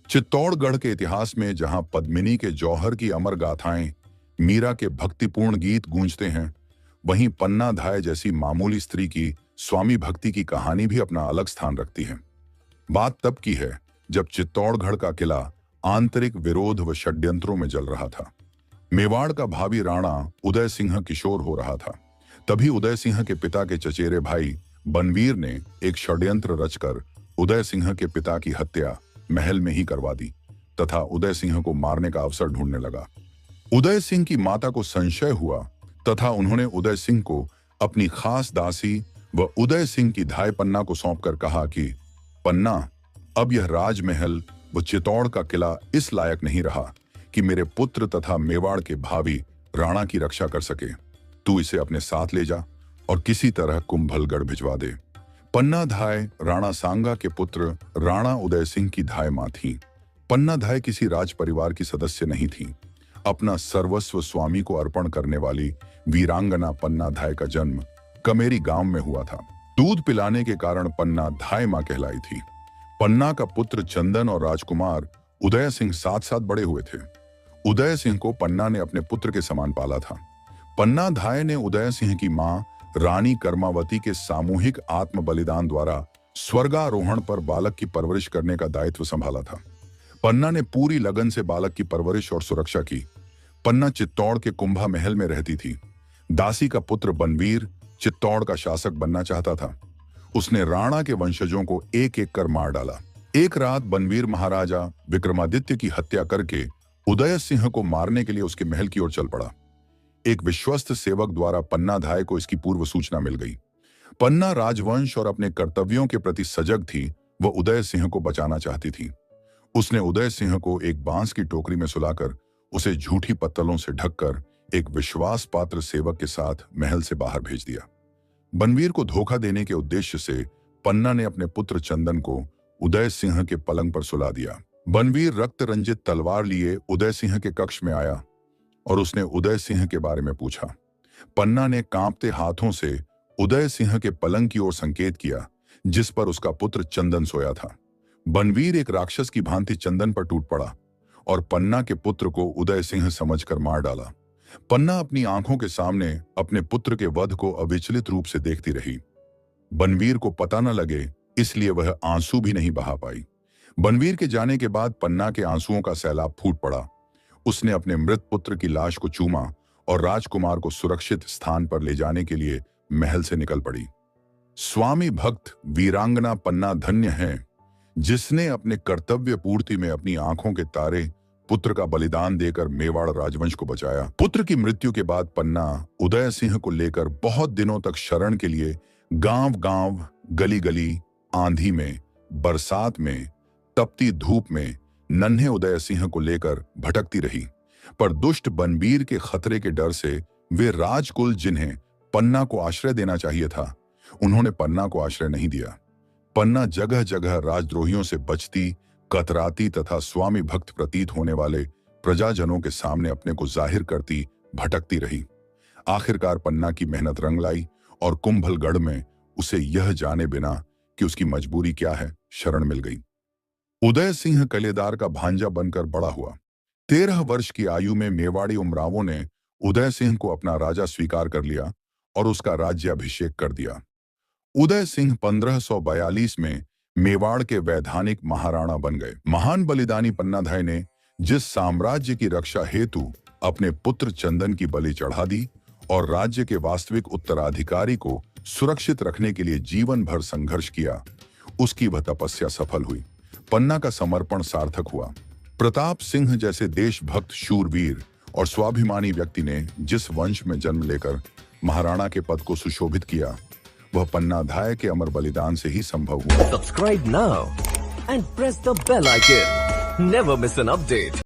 चित्तौड़गढ़ के इतिहास में जहां पद्मिनी के जौहर की अमर गाथाएं, मीरा के भक्तिपूर्ण गीत गूंजते हैं, वहीं पन्ना धाय जैसी मामूली स्त्री की स्वामी भक्ति की कहानी भी अपना अलग स्थान रखती है। बात तब की है जब चित्तौड़गढ़ का किला आंतरिक विरोध व षड्यंत्रों में जल रहा था। मेवाड़ का भावी राणा उदय सिंह किशोर हो रहा था। तभी उदय सिंह के पिता के चचेरे भाई बनवीर ने एक षड्यंत्र रचकर उदय सिंह के पिता की हत्या महल में ही करवा दी तथा उदय सिंह को मारने का अवसर ढूंढने लगा। उदय सिंह की माता को संशय हुआ तथा उन्होंने उदय सिंह को अपनी खास दासी व उदय सिंह की धाय पन्ना को सौंपकर कहा कि पन्ना, अब यह राजमहल व चित्तौड़ का किला इस लायक नहीं रहा कि मेरे पुत्र तथा मेवाड़ के भावी राणा की रक्षा कर सके। तू इसे अपने साथ ले जा और किसी तरह कुंभलगढ़ भिजवा दे। पन्ना धाय राणा सांगा के पुत्र राणा उदय सिंह की धाय मां थी। पन्ना धाय किसी राज परिवार की सदस्य नहीं थी। अपना सर्वस्व स्वामी को अर्पण करने वाली वीरांगना पन्ना धाय का जन्म कमेरी गांव में हुआ था। दूध पिलाने के कारण पन्ना धाय मां कहलाई थी। पन्ना का पुत्र चंदन और राजकुमार उदय सिंह साथ साथ बड़े हुए थे। उदय सिंह को पन्ना ने अपने पुत्र के समान पाला था। पन्ना धाय ने उदय सिंह की मां रानी कर्मावती के सामूहिक आत्म बलिदान द्वारा स्वर्गारोहण पर बालक की परवरिश करने का दायित्व संभाला था। पन्ना ने पूरी लगन से बालक की परवरिश और सुरक्षा की। पन्ना चित्तौड़ के कुंभा महल में रहती थी। दासी का पुत्र बनवीर चित्तौड़ का शासक बनना चाहता था। उसने राणा के वंशजों को एक एक कर मार डाला। एक रात बनवीर महाराजा विक्रमादित्य की हत्या करके उदय सिंह को मारने के लिए उसके महल की ओर चल पड़ा। एक विश्वस्त सेवक द्वारा पन्ना धाय को इसकी पूर्व सूचना मिल गई। पन्ना राजवंश और अपने कर्तव्यों के प्रति सजग थी। वह उदय सिंह को बचाना चाहती थी। उसने उदय सिंह को एक बांस की टोकरी में सुलाकर उसे झूठी पत्तलों से ढककर एक विश्वास पात्र सेवक के साथ महल से बाहर भेज दिया। बनवीर को धोखा देने के उद्देश्य से पन्ना ने अपने पुत्र चंदन को उदय सिंह के पलंग पर सुला दिया। बनवीर रक्त रंजित तलवार लिए उदय सिंह के कक्ष में आया और उसने उदय सिंह के बारे में पूछा। पन्ना ने कांपते हाथों से उदय सिंह के पलंग की ओर संकेत किया जिस पर उसका पुत्र चंदन सोया था। बनवीर एक राक्षस की भांति चंदन पर टूट पड़ा और पन्ना के पुत्र को उदय सिंह समझकर मार डाला। पन्ना अपनी आंखों के सामने अपने पुत्र के वध को अविचलित रूप से देखती रही। बनवीर को पता न लगे इसलिए वह आंसू भी नहीं बहा पाई। बनवीर के जाने के बाद पन्ना के आंसुओं का सैलाब फूट पड़ा। उसने अपने मृत पुत्र की लाश को चूमा और राजकुमार को सुरक्षित स्थान पर ले जाने के लिए महल से निकल पड़ी। स्वामी भक्त वीरांगना पन्ना धन्य है जिसने अपने कर्तव्य पूर्ति में अपनी आंखों के तारे पुत्र का बलिदान देकर मेवाड़ राजवंश को बचाया। पुत्र की मृत्यु के बाद पन्ना उदय सिंह को लेकर बहुत दिनों तक शरण के लिए गांव-गांव, गली-गली, आंधी में, बरसात में, तपती धूप में नन्हे उदय सिंह को लेकर भटकती रही। पर दुष्ट बनवीर के खतरे के डर से वे राजकुल जिन्हें पन्ना को आश्रय देना चाहिए था, उन्होंने पन्ना को आश्रय नहीं दिया। पन्ना जगह जगह राजद्रोहियों से बचती, कतराती तथा स्वामी भक्त प्रतीत होने वाले प्रजाजनों के सामने अपने को जाहिर करती भटकती रही। आखिरकार पन्ना की मेहनत रंग लाई और कुंभलगढ़ में उसे यह जाने बिना कि उसकी मजबूरी क्या है, शरण मिल गई। उदय सिंह कलेदार का भांजा बनकर बड़ा हुआ। 13 वर्ष की आयु में मेवाड़ी उमरावों ने उदय सिंह को अपना राजा स्वीकार कर लिया और उसका राज्याभिषेक कर दिया। उदय सिंह 1542 में मेवाड़ के वैधानिक महाराणा बन गए। महान बलिदानी पन्ना धाय ने जिस साम्राज्य की रक्षा हेतु अपने पुत्र चंदन की बलि चढ़ा दी और राज्य के वास्तविक उत्तराधिकारी को सुरक्षित रखने के लिए जीवन भर संघर्ष किया, उसकी वह तपस्या सफल हुई। पन्ना का समर्पण सार्थक हुआ। प्रताप सिंह जैसे देशभक्त शूरवीर और स्वाभिमानी व्यक्ति ने जिस वंश में जन्म लेकर महाराणा के पद को सुशोभित किया, वह पन्ना धाय के अमर बलिदान से ही संभव हुआ। Subscribe now and press the bell icon. Never miss an update.